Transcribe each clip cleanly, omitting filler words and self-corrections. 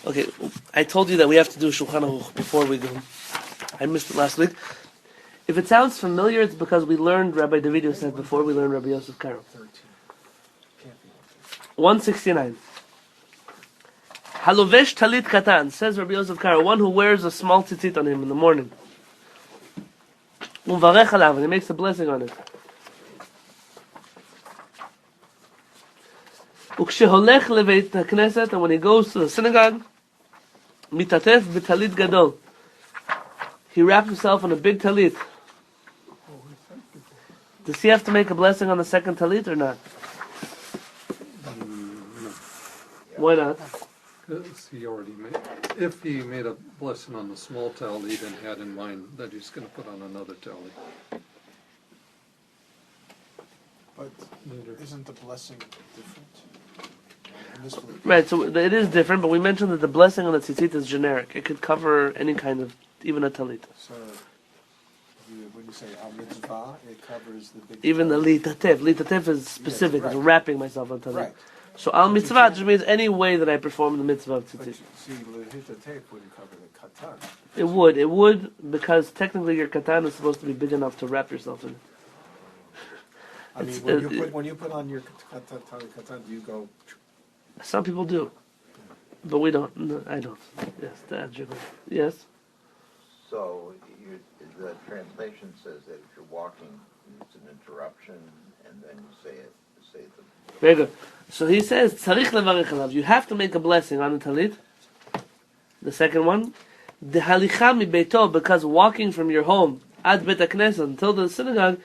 Okay, I told you that we have to do Shulchan Aruch before we go. I missed it last week. If it sounds familiar, it's because we learned, Rabbi Davidio said before, we learned Rabbi Yosef Karo. 169. Halovesh talit katan, says Rabbi Yosef Karo, one who wears a small tzitzit on him in the morning. Uvarech alav, and he makes a blessing on it. Uksheholech leveit hakneset, and when he goes to the synagogue, mitatef b'talit gadol, he wraps himself in a big talit. Does he have to make a blessing on the second talit or not? No. Why not? Because he already made, if he made a blessing on the small talit and had in mind that he's going to put on another talit. But isn't the blessing different? Right, so it is different, but we mentioned that the blessing on the tzitzit is generic. It could cover any kind of, even a talit. So, when you say al-mitzvah, it covers the big... Even the litatef. Litatef is specific, yes, right. It's wrapping myself on talit. Right. So al-mitzvah just means any way that I perform the mitzvah of But tzitzit. see, litatef wouldn't cover the katan. It would, because technically your katan is supposed to be big enough to wrap yourself in it. I mean, when you put on your katan, do you go... Some people do, but we don't. No, I don't. Yes, that's true. Yes. So the translation says that if you're walking, it's an interruption, and then you say it. Very good. So he says, "Tzarich levarech alav." You have to make a blessing on the talit. The second one, the halicha mi beito, because walking from your home ad bet hakneset until the synagogue,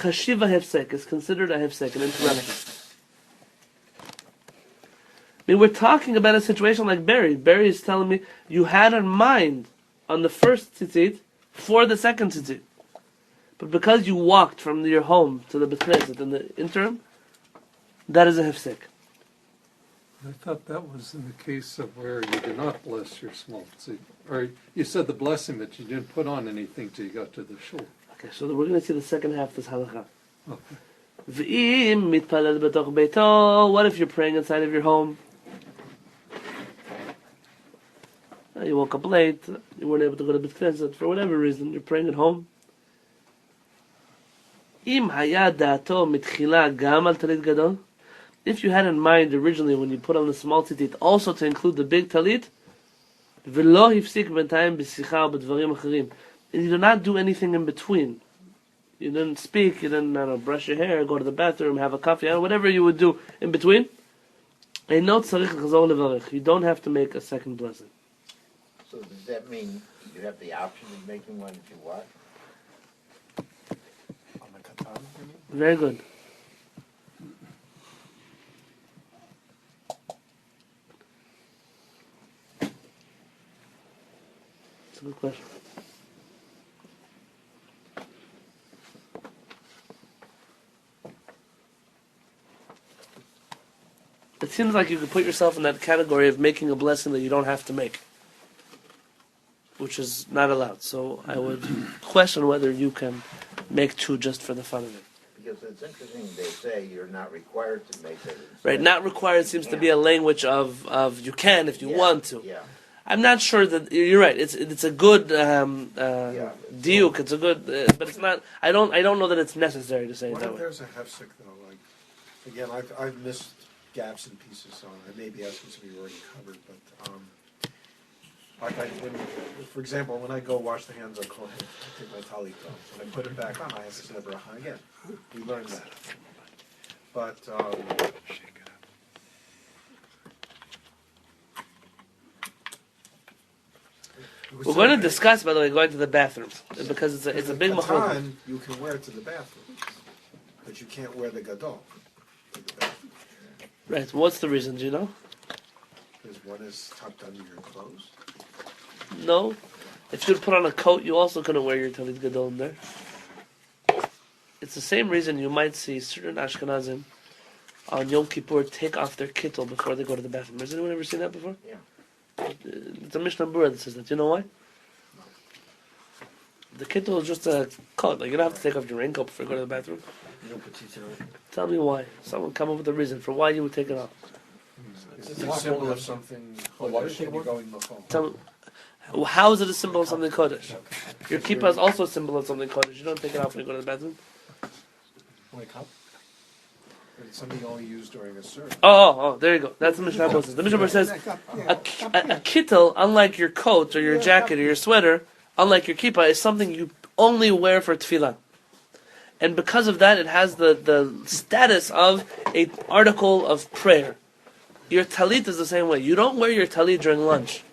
chashiva hefsek is considered a hefsek, an interruption. I mean, we're talking about a situation like Barry. Barry is telling me you had in mind on the first tzitzit for the second tzitzit. But because you walked from your home to the Beit Knesset in the interim, that is a hefsek. I thought that was in the case of where you did not bless your small tzitzit. Or you said the blessing, but you didn't put on anything till you got to the shul. Okay, so we're going to see the second half of this halacha. Okay. V'im mitpalel b'toch beito. What if you're praying inside of your home? You woke up late, you weren't able to go to Beit Knesset for whatever reason, you're praying at home. Im haya da'ato mitchila gam al talit gadol. If you had in mind originally when you put on the small tzitzit also to include the big talit, v'lo hifsik b'intayim b'sicha b'dvarim acharim. And you do not do anything in between. You didn't speak, you didn't brush your hair, go to the bathroom, have a coffee, whatever you would do in between. Eino tzarich l'chazor levarech. You don't have to make a second blessing. So does that mean you have the option of making one if you want? On the katan, you mean? Very good. It's a good question. It seems like you could put yourself in that category of making a blessing that you don't have to make, which is not allowed. So I would question whether you can make two just for the fun of it. Because it's interesting, they say you're not required to make it. Right, not required seems to be a language of you can if you want to. Yeah. I'm not sure that you're right. It's a good diuk. It's a good, but it's not. I don't know that it's necessary to say it What that if way. there's a hefsek though? Like, again, I've missed gaps and pieces, so I may be asking to be already covered, but like for example, when I go wash the hands, I take my talit off. When I put it back on, I have to say bracha again. We learned that. But We're going to discuss, by the way, going to the bathrooms because it's a big katan, you can wear it to the bathroom, but you can't wear the gadol to the bathroom. Right. What's the reason? Do you know? Because one is tucked under your clothes. No. If you'd put on a coat, you also couldn't wear your talit gadol in there. It's the same reason you might see certain Ashkenazim on Yom Kippur take off their kittel before they go to the bathroom. Has anyone ever seen that before? Yeah. It's a Mishnah Berurah that says that. Do you know why? The kittel is just a coat. Like, you don't have to take off your raincoat before you go to the bathroom. Tell me why. Someone come up with a reason for why you would take it off. It's a symbol of something Oh, why should you going Makom? Tell me, how is it a symbol of something Kodesh? Your kippah is also a symbol of something Kodesh. You don't take it off when you go to the bathroom. Only cup? It's something you only use during a service. Oh, there you go. That's what the Mishnah says. The Mishnah says, a kittel, unlike your coat or your jacket or your sweater, unlike your kippah, is something you only wear for tefillah. And because of that, it has the status of an article of prayer. Your talit is the same way. You don't wear your talit during lunch.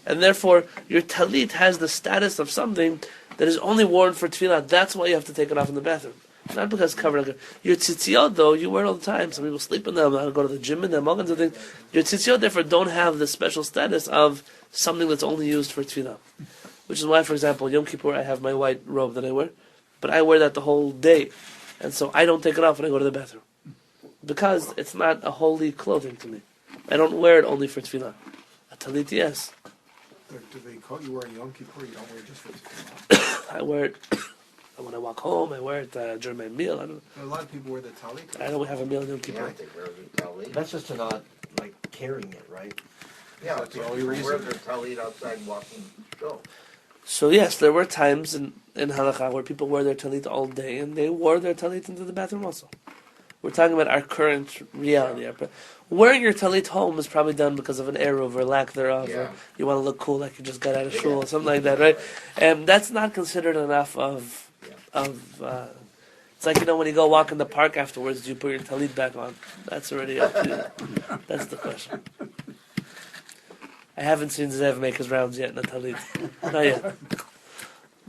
And therefore, your talit has the status of something that is only worn for tefillah. That's why you have to take it off in the bathroom. Not because it's covered. Your tzitziot, though, you wear it all the time. Some people sleep in them, go to the gym in them, all kinds of things. Your tzitziot, therefore, don't have the special status of something that's only used for tefillah. Which is why, for example, Yom Kippur, I have my white robe that I wear. But I wear that the whole day. And so I don't take it off when I go to the bathroom. Because it's not a holy clothing to me. I don't wear it only for tefillah. A talit, yes. Do they call you wearing Yom Kippur? You don't wear it just for tefillah? I wear it when I walk home. I wear it during my meal. A lot of people wear the talit. I don't have a meal in Yom Kippur. Yeah, they wear the talit. That's just to not, like, carrying it, right? Yeah, That's the so only people reason. wear their talit outside walking show. So yes, there were times in halakha where people wear their talit all day, and they wore their talit into the bathroom also. We're talking about our current reality. Wearing your talit home is probably done because of an eruv or lack thereof, or you want to look cool like you just got out of shul or something like that, right? And that's not considered enough of. It's like, when you go walk in the park afterwards, do you put your talit back on? That's already up to you. That's the question. I haven't seen Zev make his rounds yet in a talit. Not yet.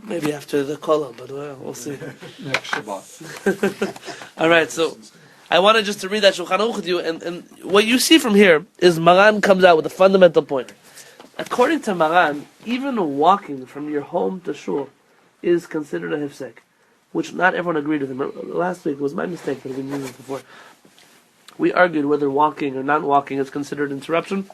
Maybe after the kollel, but we'll see. Next Shabbat. All right, so I wanted just to read that Shulchan Aruch with you, and what you see from here is Maran comes out with a fundamental point. According to Maran, even walking from your home to shul is considered a hefsek, which not everyone agreed with him. Last week, it was my mistake that I didn't use it before. We argued whether walking or not walking is considered interruption.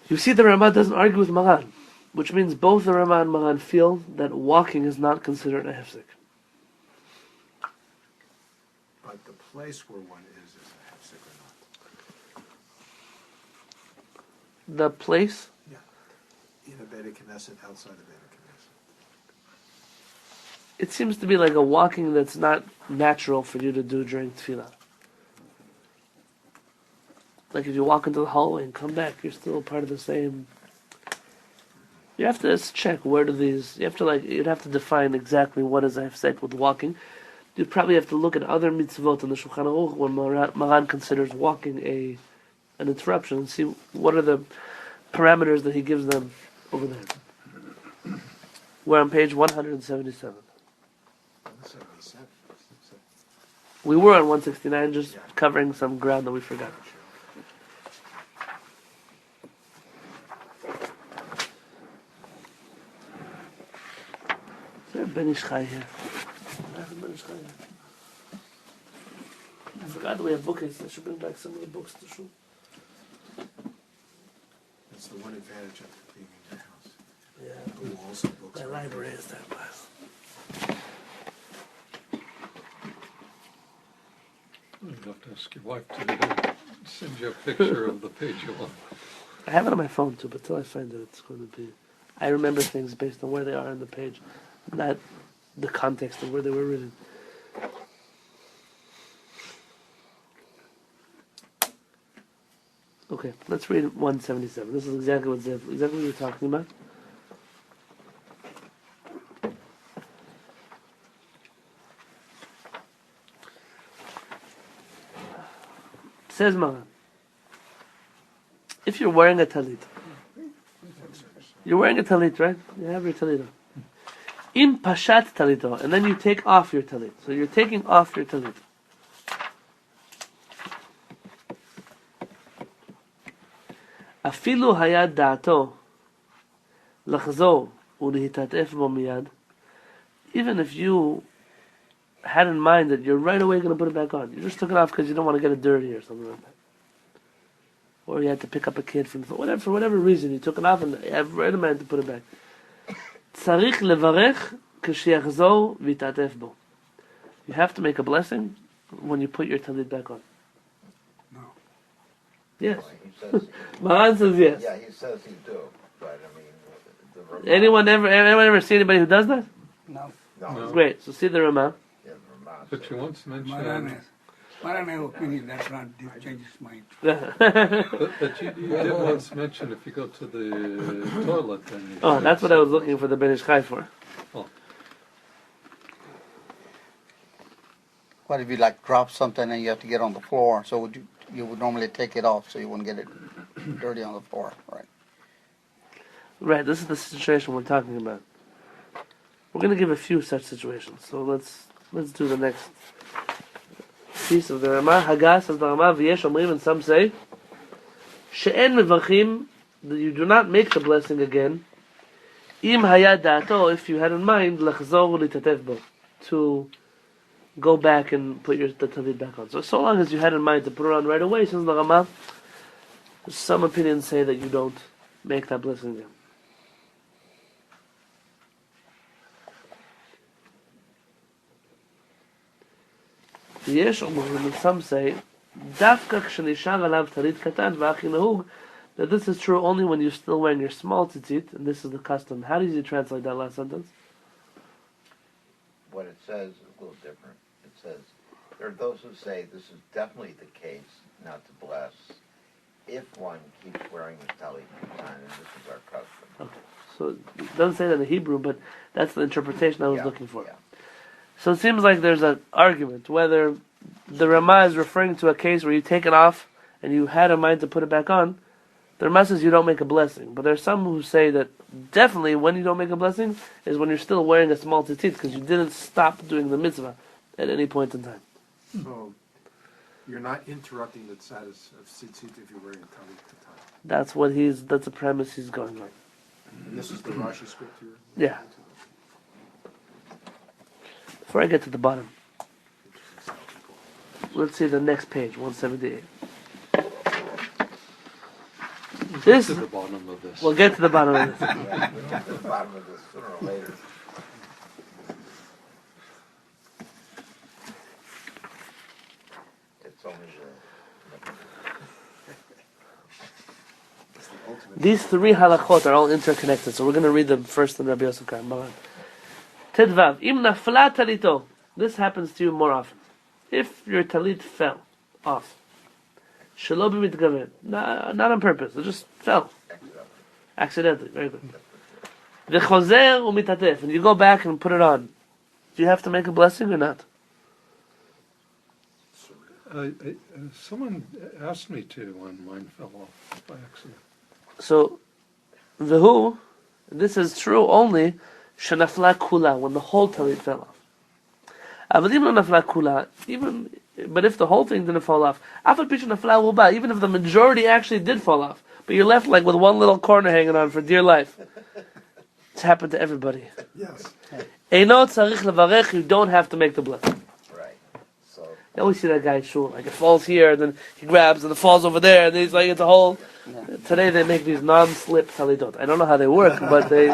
You see, the Ramah doesn't argue with Maran, which means both the Ramah and Maran feel that walking is not considered a hefsek. But the place where one is a hefsek or not. The place? Yeah. In a Beit Knesset, outside of Beit Knesset. It seems to be like a walking that's not natural for you to do during tefillah. Like if you walk into the hallway and come back, you're still part of the same. You have to just check where do these. You'd have to define exactly what is a hefsek with walking. You'd probably have to look at other mitzvot in the Shulchan Aruch when Maran considers walking an interruption and see what are the parameters that he gives them over there. We're on page 177. 177. We were on 169, just covering some ground that we forgot. Ben Ish Chai here. I forgot that we have bookcase. I should bring back some of the books to shul. That's the one advantage of being in your house. Yeah. The walls of books. My library is that class. You'd have to ask your wife to send you a picture of the page you want. I have it on my phone too, but till I find it, it's going to be. I remember things based on where they are on the page, not the context of where they were written. Okay, let's read 177. This is exactly what you're talking about. Says Maran, if you're wearing a talit, you're wearing a talit, right? You have your talit on. Im pashat talito, and then you take off your talit. So you're taking off your talit. Afilu hayad da'ato lachzor ulihitatef bo miyad. Even if you had in mind that you're right away going to put it back on, you just took it off because you don't want to get it dirty or something like that, or you had to pick up a kid for whatever reason, you took it off and you have right in mind to put it back. Tzarich levarech kshiachzor v'itatef bo. You have to make a blessing when you put your talit back on. No. Yes. He says, Maran says yes. yeah, he says he do, but I mean, the Ramah. Anyone ever see anybody who does that? No. No, No. Great. So see the Ramah. yeah, the Ramah But says- you once Maran mentioned, has opinion that's not change his mind. but you did once mention if you go to the toilet, then you Oh, should that's what I was say- looking for the Ben Ish Chai for. What if you like drop something and you have to get on the floor? So you would normally take it off so you wouldn't get it dirty on the floor, right? Right, this is the situation we're talking about. We're going to give a few such situations. So let's do the next piece of the Ramah. Haggah says the Ramah, v'yesh omrim, and some say, she'en mevachim, that you do not make the blessing again, im hayad da'ato, if you had in mind, lechzor litatef bo, to go back and put the talit back on. So long as you had in mind to put it on right away, says the Ramah, some opinions say that you don't make that blessing again. ויש אומרים, and some say, דווקא כשנשאר עליו טלית קטן והכי נהוג, that this is true only when you're still wearing your small tzitzit, and this is the custom. How did you translate that last sentence? What it says is a little different. It says, there are those who say this is definitely the case, not to bless, if one keeps wearing the talit katan, and this is our custom. Okay, so it doesn't say that in the Hebrew, but that's the interpretation I was Yeah, looking for. yeah. So it seems like there's an argument whether the Ramah is referring to a case where you take it off and you had in mind to put it back on. The Ramah says you don't make a blessing, but there's some who say that definitely when you don't make a blessing is when you're still wearing a small tzitzit because you didn't stop doing the mitzvah at any point in time. So you're not interrupting the status of tzitzit if you're wearing a talit katan. That's the premise he's going on. And this is the Rashi script here? Yeah. Before I get to the bottom, let's see the next page, 178. Get to the bottom of this. We'll get to the bottom of this. Yeah, we'll get to the bottom of this sooner or later. It's only These three halachot are all interconnected, so we're going to read them first in Rabbi Yosef Kar. Tedvav, im nafla talito. This happens to you more often. If your talit fell off, shelo b'mitgaven, not on purpose, it just fell. Accidentally, very good. V'chozer u'mitatef, and you go back and put it on. Do you have to make a blessing or not? Someone asked me to when mine fell off by accident. So, v'hu, this is true only shenafla kula, when the whole talit fell off. But if the whole thing didn't fall off, even if the majority actually did fall off, but you're left like with one little corner hanging on for dear life. It's happened to everybody. Yes. You don't have to make the blessing. right. So You always see that guy at shul, like it falls here, and then he grabs, and it falls over there, and then he's like, it's a hole. Today they make these non-slip talitot. I don't know how they work, but they...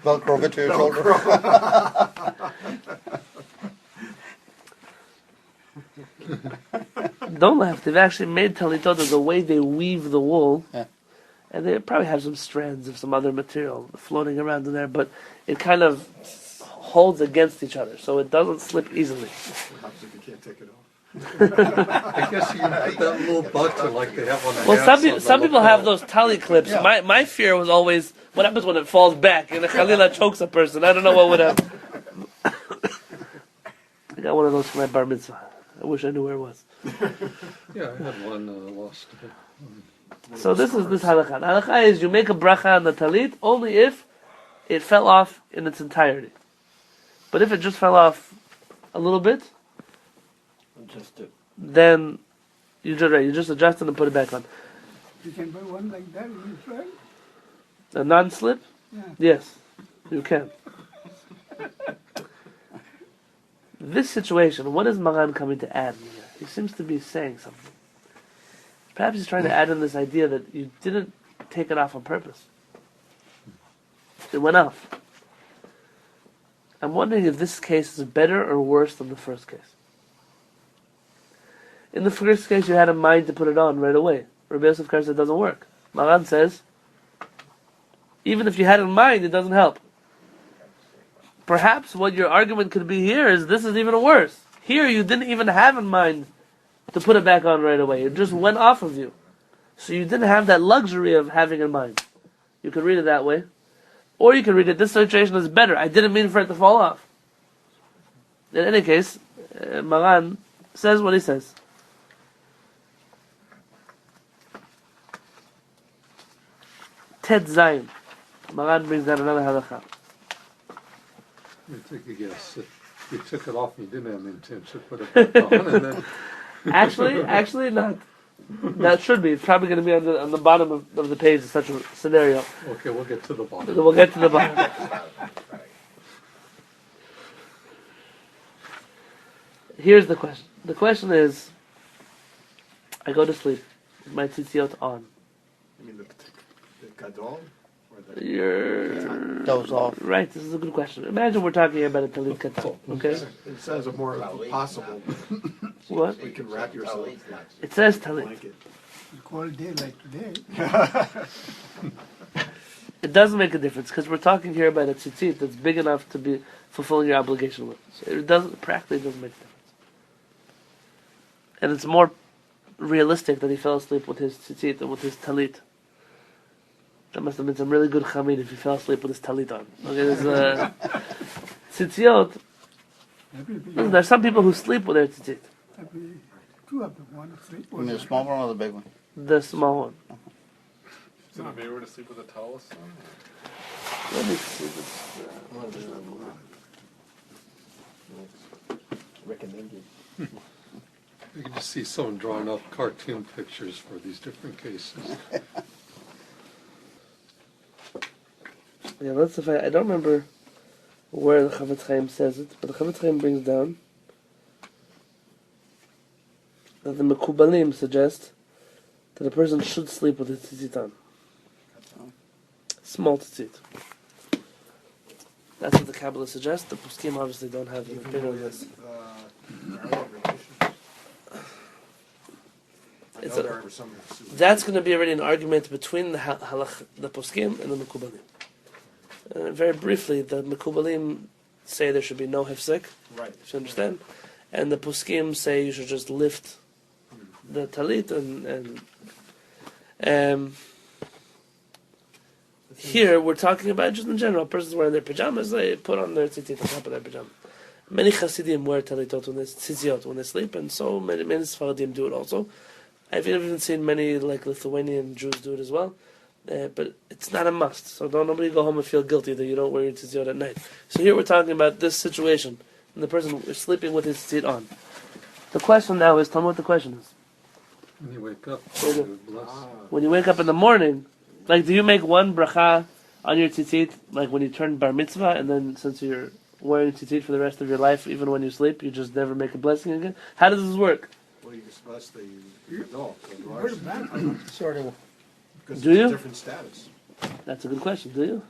Velcro it to your shoulder. Don't laugh. They've actually made talitot the way they weave the wool, Yeah. and they probably have some strands of some other material floating around in there, but it kind of holds against each other, so it doesn't slip easily. Perhaps if you can't take it off. I guess you can put that little button like they have on the Well, hats on some the people have lapel. those tali clips. Yeah. My fear was always, what happens when it falls back and the chalila chokes a person? I don't know what would happen. I got one of those for my bar mitzvah. I wish I knew where it was. Yeah, I had one lost. So this is this halakha. The halakha is you make a bracha on the talit only if it fell off in its entirety. But if it just fell off a little bit, then you just adjust it and put it back on. You can buy one like that in Israel? A non-slip? Yeah. Yes, you can. This situation, what is Maran coming to add here? He seems to be saying something. Perhaps he's trying to add in this idea that you didn't take it off on purpose. It went off. I'm wondering if this case is better or worse than the first case. In the first case, you had a mind to put it on right away. Rabbi Yosef Kar says it doesn't work. Maran says, even if you had it in mind, it doesn't help. Perhaps what your argument could be here is this is even worse. Here you didn't even have in mind to put it back on right away. It just went off of you. So you didn't have that luxury of having in mind. You could read it that way. Or you can read it, this situation is better. I didn't mean for it to fall off. In any case, Maran says what he says. Ted Zayin. Maran brings down another halacha. Let me take a guess. If you took it off and you didn't have intent to put it back on, and then Actually not. That should be. It's probably going to be on the bottom of the page in such a scenario. okay, we'll get to the bottom. We'll get to the bottom. Here's the question. The question is, I go to sleep with my tzitziot on. You mean the gadol? Or the... You're Doze off. right. This is a good question. Imagine we're talking here about a talit katan. Okay. It says a more possible. What? You can wrap yourself in It says a talit. blanket. It's cold day like today. It doesn't make a difference because we're talking here about a tzitzit that's big enough to be fulfilling your obligation with. So it doesn't practically doesn't make a difference. And it's more realistic that he fell asleep with his tzitzit and with his talit. That must have been some really good chamid if he fell asleep with his talit on. Okay, there's tzitziot. Listen, there's some people who sleep with their tzitzit. Every two of them, one sleep. You mean the small one or the big one? The small one. Is it maybe to sleep with a towel? Let me see this. Recommended. You can just see someone drawing up cartoon pictures for these different cases. Yeah, let's see if I don't remember where the Chavetz Chaim says it, but the Chavetz Chaim brings down that the Mekubalim suggest that a person should sleep with his tzitzit on. Small tzitzit. That's what the Kabbalah suggests. The Poskim obviously don't have an opinion on this. It's that's going to be already an argument between the Poskim and the Mekubalim. Very briefly, the Mekubalim say there should be no hefsek, Right. if you understand, and the Poskim say you should just lift the talit and here we're talking about just in general. A person's wearing their pajamas, they put on their tzitzit on top of their pajama. Many Hasidim wear talitot when they sleep, and so many Sfaradim do it also. I've even seen many like Lithuanian Jews do it as well. But it's not a must, so don't nobody go home and feel guilty that you don't wear your tzitzit at night. So here we're talking about this situation, and the person is sleeping with his tzitzit on. The question now is, tell me what the question is. When you wake up, There you you bless. When you wake up in the morning, like do you make one bracha on your tzitzit, like when you turn bar mitzvah, and then since you're wearing tzitzit for the rest of your life, even when you sleep, you just never make a blessing again? How does this work? Well, you bless the adult. Where's that? Sort of. Because Do it's you? a different status. That's a good question, do you?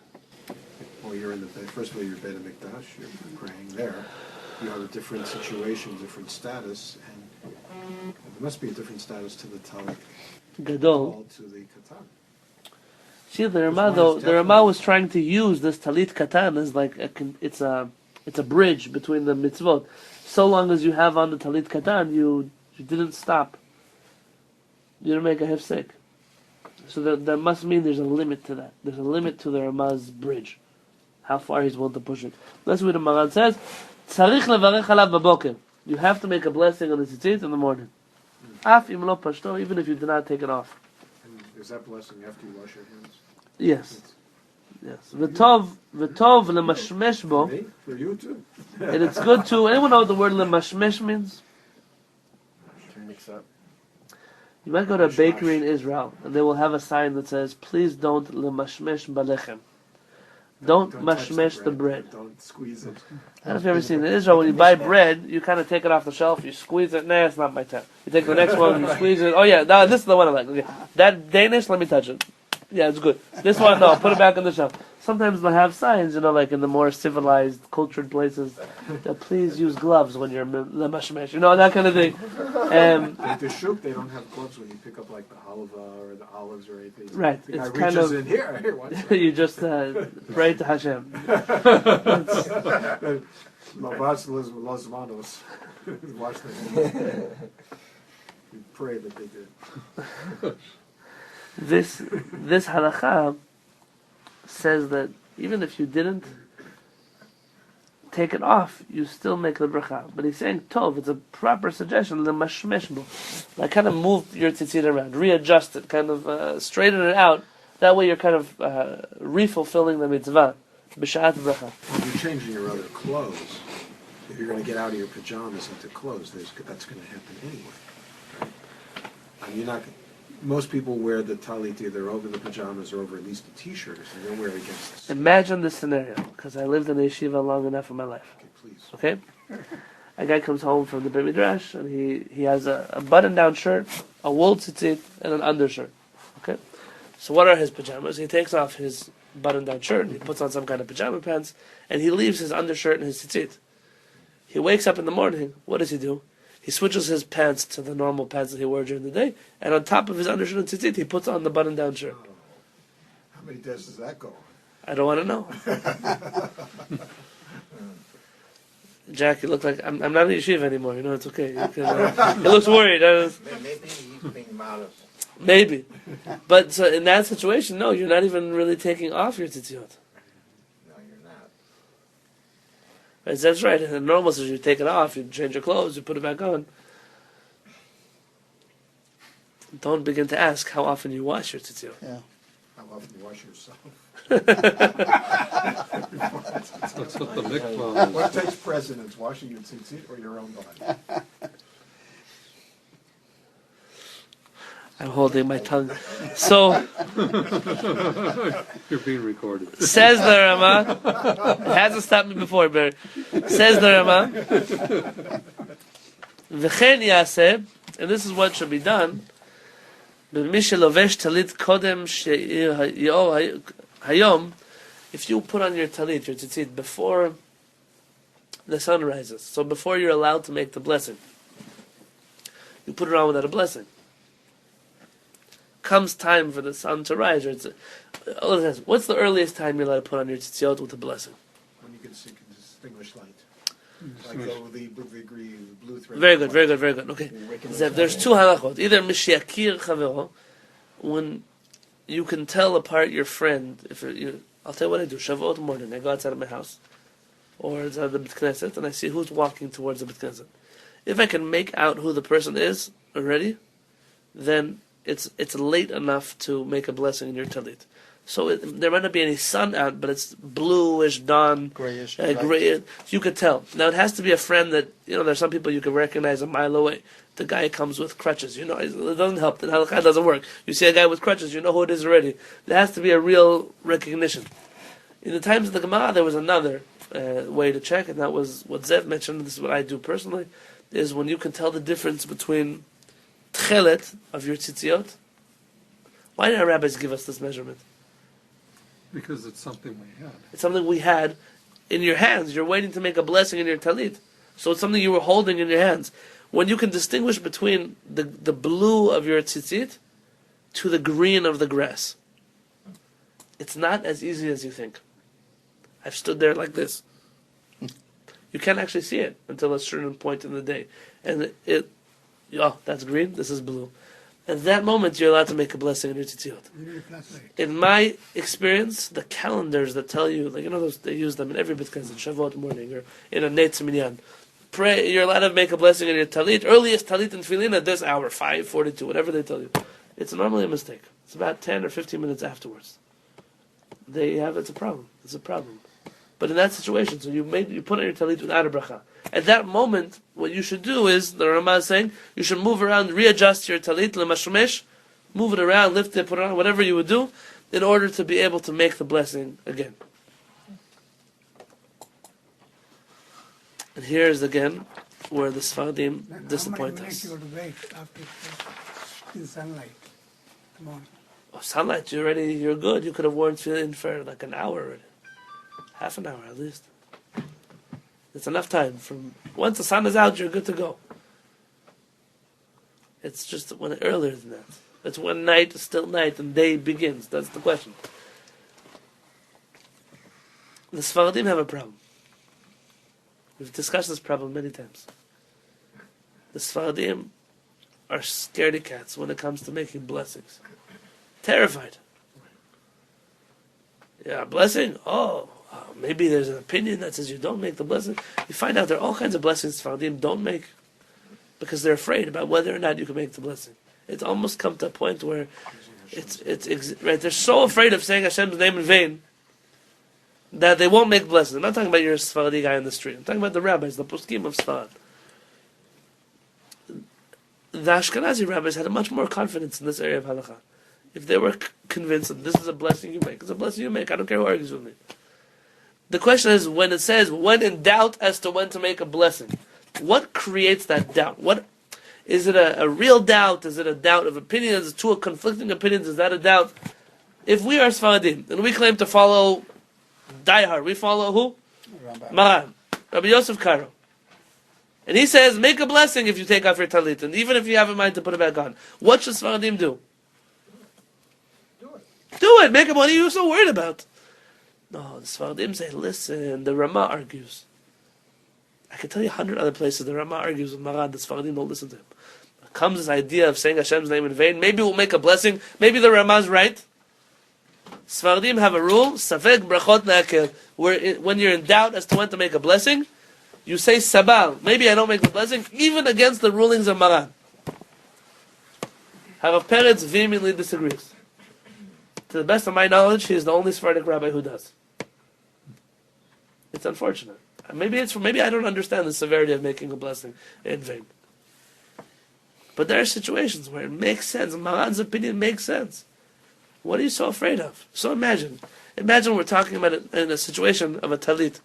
Well, you're in the bed. First of all, you're Beit HaMikdash. You're praying there. You have a different situation, different status, and there must be a different status to the Talit Gadol. to the Katan. See, the Which Rama one though, is the Rama definitely- was trying to use this talit katan as like it's a bridge between the mitzvot. So long as you have on the talit katan, you didn't stop. You didn't make a hefsek. So that must mean there's a limit to that. There's a limit to the Rama's bridge. How far he's willing to push it. That's what the Maran says. Tzarich levarech alav baboker. You have to make a blessing on the tzitzit in the morning. Af im lo pashto, even if you did not take it off. And is that blessing after you wash your hands? Yes. Yes. V'tov lemashmesh bo. For me? For you too? And it's good to, anyone know what the word lemashmesh means? To mix up. You might go to a bakery in Israel, and they will have a sign that says, please don't lemashmesh balechem. Don't touch mashmesh the bread. Don't squeeze it. I don't know if you've ever seen it. In Israel, when you buy bread, you kind of take it off the shelf, you squeeze it. Nah, it's not my time. You take the next one, you squeeze it. Oh yeah, no, this is the one I like. Okay. That Danish, let me touch it. Yeah, it's good. This one, no, put it back on the shelf. sometimes they'll have signs, like in the more civilized, cultured places, that please use gloves when you're lemashmesh, that kind of thing. Like the shuk, they don't have gloves when you pick up like the halva or the olives or anything. Right, The guy it's reaches kind of in here, watch that. you just pray to Hashem. Lavas los manos. Watch that. You pray that they did. This halakha says that even if you didn't take it off, you still make the bracha. But he's saying tov, it's a proper suggestion, the mashmeshbu. Like kind of move your tzitzit around, readjust it, kind of straighten it out. That way you're kind of refulfilling the mitzvah. B'shat bracha. When you're changing your other clothes, if you're going to get out of your pajamas into clothes, that's going to happen anyway. Right? I mean, most people wear the talit either over the pajamas or over at least a t-shirt, so they don't wear it against the Imagine this scenario, because I lived in a yeshiva long enough in my life. Okay, please. Okay? A guy comes home from the Beit Midrash, and he has a button-down shirt, a wool tzitzit, and an undershirt. Okay? So what are his pajamas? He takes off his button-down shirt, and he puts on some kind of pajama pants, and he leaves his undershirt and his tzitzit. He wakes up in the morning, what does he do? He switches his pants to the normal pants that he wore during the day, and on top of his undershirt and tzitzit, he puts on the button-down shirt. How many days does that go on? I don't want to know. Jack, you look like I'm not in yeshiva anymore. It's okay. You can, he looks worried. Maybe he's being modest. Maybe, but so in that situation, no, you're not even really taking off your tzitziot. No, you're not. Right, that's right. In the normal situation, you take it off, you change your clothes, you put it back on. Don't begin to ask how often you wash your tzitziot. Yeah. How often you wash yourself? That's what the mikvah is. What takes precedence, washing your tzitzit or your own body? I'm holding my tongue. So, You're being recorded. says the Rama, it hasn't stopped me before, but says the Rama, V'chen yaseh, and this is what should be done, B'mi shelovesh talit kodem she'yor hayom, if you put on your talit, your tzitzit, before the sun rises, so before you're allowed to make the blessing, you put it on without a blessing. Comes time for the sun to rise, or what's the earliest time you're allowed to put on your tzitziot with a blessing? When you can distinguish light. Like the blue thread. Very good, very good, very good. Okay. There's two halachot. Either mishiakir chavero, when you can tell apart your friend. I'll tell you what I do. Shavuot morning, I go outside of my house, or outside of the Beit Knesset, and I see who's walking towards the Beit Knesset. If I can make out who the person is already, then it's late enough to make a blessing in your talit. So there might not be any sun out, but it's bluish dawn, Grayish. gray. You could tell. Now it has to be a friend that there's some people you can recognize a mile away. The guy comes with crutches. It doesn't help. The halakha doesn't work. You see a guy with crutches, you know who it is already. There has to be a real recognition. In the times of the Gemara, there was another way to check, and that was what Zev mentioned. This is what I do personally: is when you can tell the difference between tchelet of your tzitziot. Why did our rabbis give us this measurement? Because it's something we had. It's something we had in your hands. You're waiting to make a blessing in your talit. So it's something you were holding in your hands. When you can distinguish between the blue of your tzitzit to the green of the grass, it's not as easy as you think. I've stood there like this. You can't actually see it until a certain point in the day. And that's green, this is blue. At that moment, you're allowed to make a blessing in your tzitziot. In my experience, the calendars that tell you, they use them in every Beit Knesset, Shavuot morning, or in a Neitz Minyan. Pray, you're allowed to make a blessing in your talit. Earliest talit and tefillin at this hour, 5:42, whatever they tell you. It's normally a mistake. It's about 10 or 15 minutes afterwards. It's a problem. It's a problem. But in that situation, so you put on your talit without a bracha. At that moment, what you should do is, the Ramah is saying, you should move around, readjust your talit, lemashmesh, move it around, lift it, put it on, whatever you would do, in order to be able to make the blessing again. And here's again where the Sfadim disappoint us. How many minutes you have to wait after in sunlight? Come on. sunlight, you're good. You could have worn tefillin for like an hour already. Half an hour at least. It's enough time. From once the sun is out, you're good to go. It's just when earlier than that. It's when night is still night and day begins. That's the question. The Sfaradim have a problem. We've discussed this problem many times. The Sfaradim are scaredy cats when it comes to making blessings. Terrified. Yeah, blessing? Maybe there's an opinion that says you don't make the blessing. You find out there are all kinds of blessings Sfaradim don't make because they're afraid about whether or not you can make the blessing. It's almost come to a point where right. They're so afraid of saying Hashem's name in vain that they won't make blessings. I'm not talking about your Sfaradi guy in the street. I'm talking about the rabbis, the poskim of Sfarad. The Ashkenazi rabbis had much more confidence in this area of halakha. If they were convinced that this is a blessing you make, it's a blessing you make. I don't care who argues with me. The question is, when it says, when in doubt as to when to make a blessing, what creates that doubt? What is it a real doubt? Is it a doubt of opinion? Is it two conflicting opinions? Is that a doubt? If we are Sfaradim, and we claim to follow diehard, we follow who? Maran, Rabbi Yosef Karo. And he says, make a blessing if you take off your talit, and even if you have in mind to put it back on. What should Sfaradim do? Do it. Make it. What are you so worried about? No, the Sfaradim say, listen, the Rama argues. I can tell you 100 other places the Rama argues with Maran, the Sfaradim don't listen to him. Comes this idea of saying Hashem's name in vain, maybe we'll make a blessing, maybe the Rama's right. Sfaradim have a rule, Savek brachot na'akel, where when you're in doubt as to when to make a blessing, you say Sabal, maybe I don't make the blessing, even against the rulings of Maran. Harav Peretz vehemently disagrees. To the best of my knowledge, he is the only Sephardic rabbi who does. It's unfortunate. Maybe I don't understand the severity of making a blessing in vain. But there are situations where it makes sense. Maran's opinion makes sense. What are you so afraid of? So imagine we're talking about it in a situation of a talit.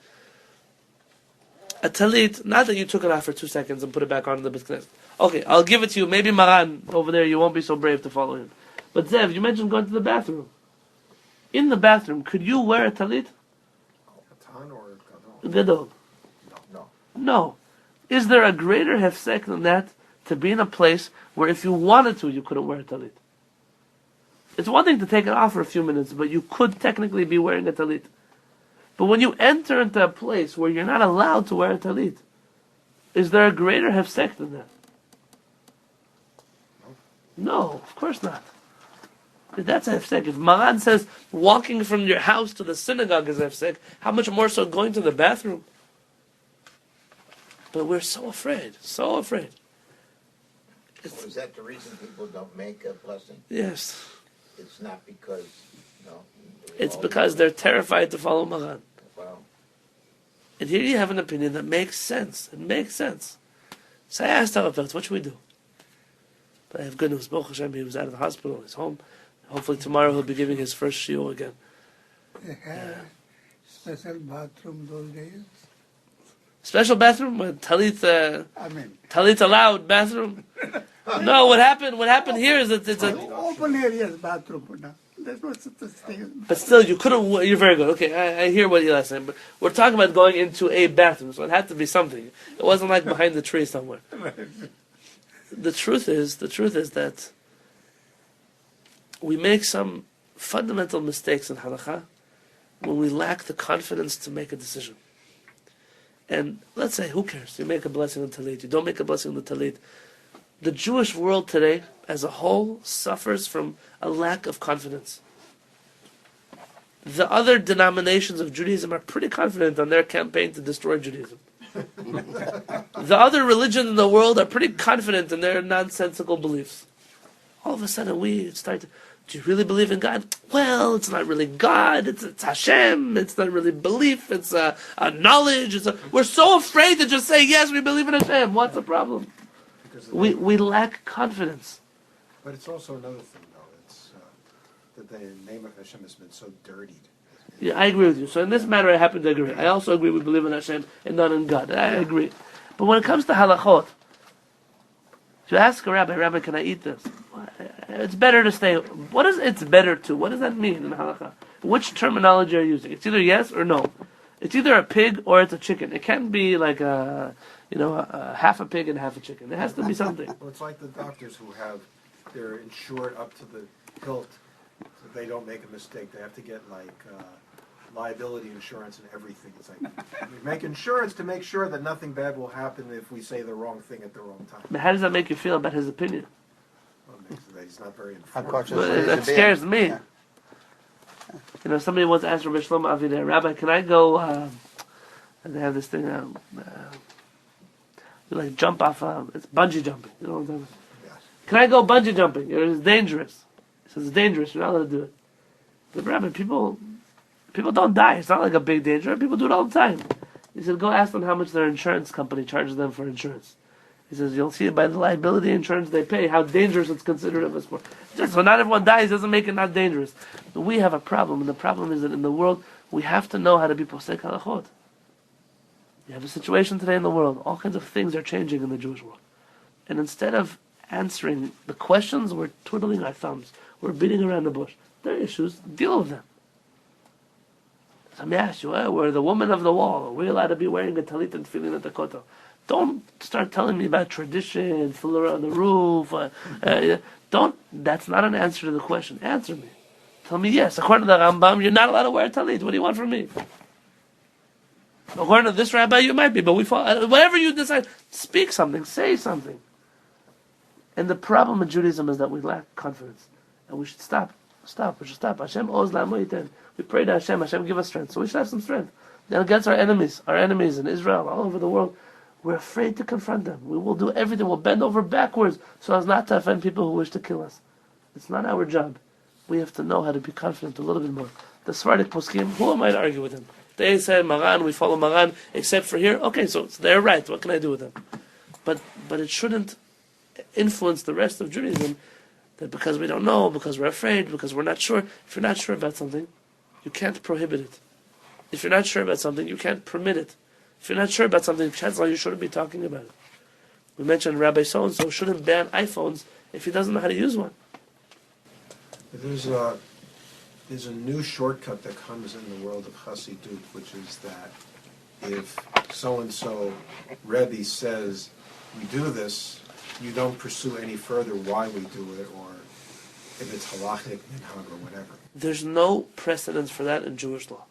A talit, not that you took it off for 2 seconds and put it back on in the Beit Knesset. Okay, I'll give it to you. Maybe Maran over there, you won't be so brave to follow him. But Zev, you mentioned going to the bathroom. In the bathroom, could you wear a talit? Katan or gadol? Gadol. No. Is there a greater hefsek than that to be in a place where if you wanted to, you couldn't wear a talit? It's one thing to take it off for a few minutes, but you could technically be wearing a talit. But when you enter into a place where you're not allowed to wear a talit, is there a greater hefsek than that? No, of course not. That's a hefsek. If Maran says walking from your house to the synagogue is a hefsek, how much more so going to the bathroom? But we're so afraid, so afraid. Is that the reason people don't make a blessing? Yes. It's not because, it's because they're terrified to follow Maran. Well, And here you have an opinion that makes sense. It makes sense. So I asked Harav, what should we do? But I have good news. Baruch Hashem, he was out of the hospital. He's home. Hopefully tomorrow he'll be giving his first shiur again. They had special bathroom those days. Special bathroom? Talit allowed bathroom? No, what happened here is that it's a... Open areas bathroom now. There's no such thing. But still, you couldn't... You're very good. Okay, I hear what you're saying, but we're talking about going into a bathroom, so it had to be something. It wasn't like behind the tree somewhere. The truth is that we make some fundamental mistakes in halakha when we lack the confidence to make a decision. And let's say, who cares? You make a blessing on talit, you don't make a blessing on the talit. The Jewish world today, as a whole, suffers from a lack of confidence. The other denominations of Judaism are pretty confident on their campaign to destroy Judaism. The other religions in the world are pretty confident in their nonsensical beliefs. All of a sudden we start to, do you really believe in God? Well, it's not really God, it's Hashem, it's not really belief, it's a knowledge. We're so afraid to just say, yes, we believe in Hashem. What's the problem? We lack confidence. But it's also another thing, though. It's that the name of Hashem has been so dirtied. Yeah, I agree with you. So in this matter, I happen to agree. I also agree we believe in Hashem and not in God. I agree. But when it comes to halachot, if you ask a rabbi, can I eat this? Well, It's better to stay. What is it's better to? What does that mean in halakha? Which terminology are you using? It's either yes or no. It's either a pig or it's a chicken. It can't be like a half a pig and half a chicken. It has to be something. Well, it's like the doctors who they're insured up to the hilt, so they don't make a mistake. They have to get like liability insurance and everything. It's like we make insurance to make sure that nothing bad will happen if we say the wrong thing at the wrong time. But how does that make you feel about his opinion? Well, it makes it that he's not very How informed. cautious Well, is that the scares being? me. Yeah. Somebody once asked Rabbi Shlomo Avi there, Rabbi, can I go? And they have this thing. You like jump off. It's bungee jumping. You know what I'm talking about? Yes. Can I go bungee jumping? It's dangerous. He says it's dangerous. You're not allowed to do it. But Rabbi, people don't die. It's not like a big danger. People do it all the time. He said, go ask them how much their insurance company charges them for insurance. He says, you'll see it by the liability insurance they pay, how dangerous it's considered of a sport. Just so not everyone dies doesn't make it not dangerous. But we have a problem, and the problem is that in the world, we have to know how to be posek halachot. You have a situation today in the world, all kinds of things are changing in the Jewish world. And instead of answering the questions, we're twiddling our thumbs. We're beating around the bush. There are issues, deal with them. So let me ask you, we're the woman of the wall. Are we allowed to be wearing a talit and tefillin at the kotel? Don't start telling me about tradition, fuller on the roof. That's not an answer to the question. Answer me. Tell me yes. According to the Rambam, you're not allowed to wear a talit. What do you want from me? According to this rabbi, you might be, but whatever you decide, speak something, say something. And the problem in Judaism is that we lack confidence. And we should stop. We should stop. Hashem oz la'amo. We pray to Hashem. Hashem give us strength. So we should have some strength. And against our enemies in Israel, all over the world, we're afraid to confront them. We will do everything. We'll bend over backwards so as not to offend people who wish to kill us. It's not our job. We have to know how to be confident a little bit more. The Sephardic poskim, who am I to argue with them? They say Maran, we follow Maran, except for here. Okay, so they're right. What can I do with them? But it shouldn't influence the rest of Judaism that because we don't know, because we're afraid, because we're not sure. If you're not sure about something, you can't prohibit it. If you're not sure about something, you can't permit it. If you're not sure about something, chances are you shouldn't be talking about it. We mentioned Rabbi so-and-so shouldn't ban iPhones if he doesn't know how to use one. There's a new shortcut that comes in the world of Chassidut, which is that if so-and-so Rebbe says, we do this, you don't pursue any further why we do it, or if it's halachic, minhag, or whatever. There's no precedence for that in Jewish law.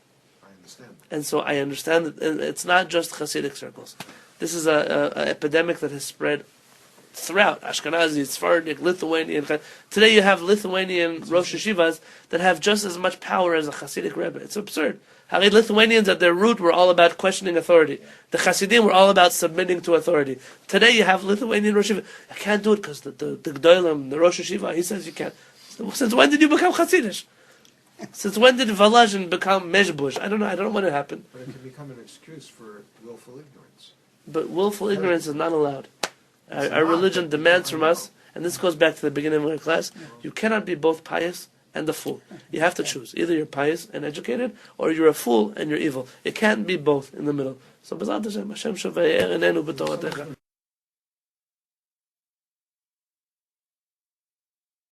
I understand. And so I understand that it's not just Hasidic circles. This is an epidemic that has spread throughout Ashkenazi, Sephardic, Lithuanian. Today you have Lithuanian Rosh Yeshivas that have just as much power as a Hasidic Rebbe. It's absurd. Harid Lithuanians at their root were all about questioning authority. The Hasidim were all about submitting to authority. Today you have Lithuanian Rosh Yeshiva. I can't do it because the Gdolim, the Rosh Yeshiva, he says you can't. Since when did you become Hasidish? Since when did Volozhin become Mezhbush? I don't know when it happened. But it can become an excuse for willful ignorance. But willful ignorance is not allowed. Our religion demands from us, and this goes back to the beginning of our class, you cannot be both pious and a fool. You have to choose. Either you're pious and educated, or you're a fool and you're evil. It can't be both in the middle. So, B'ezrat Hashem, Hashem shavei enenu b'toratecha.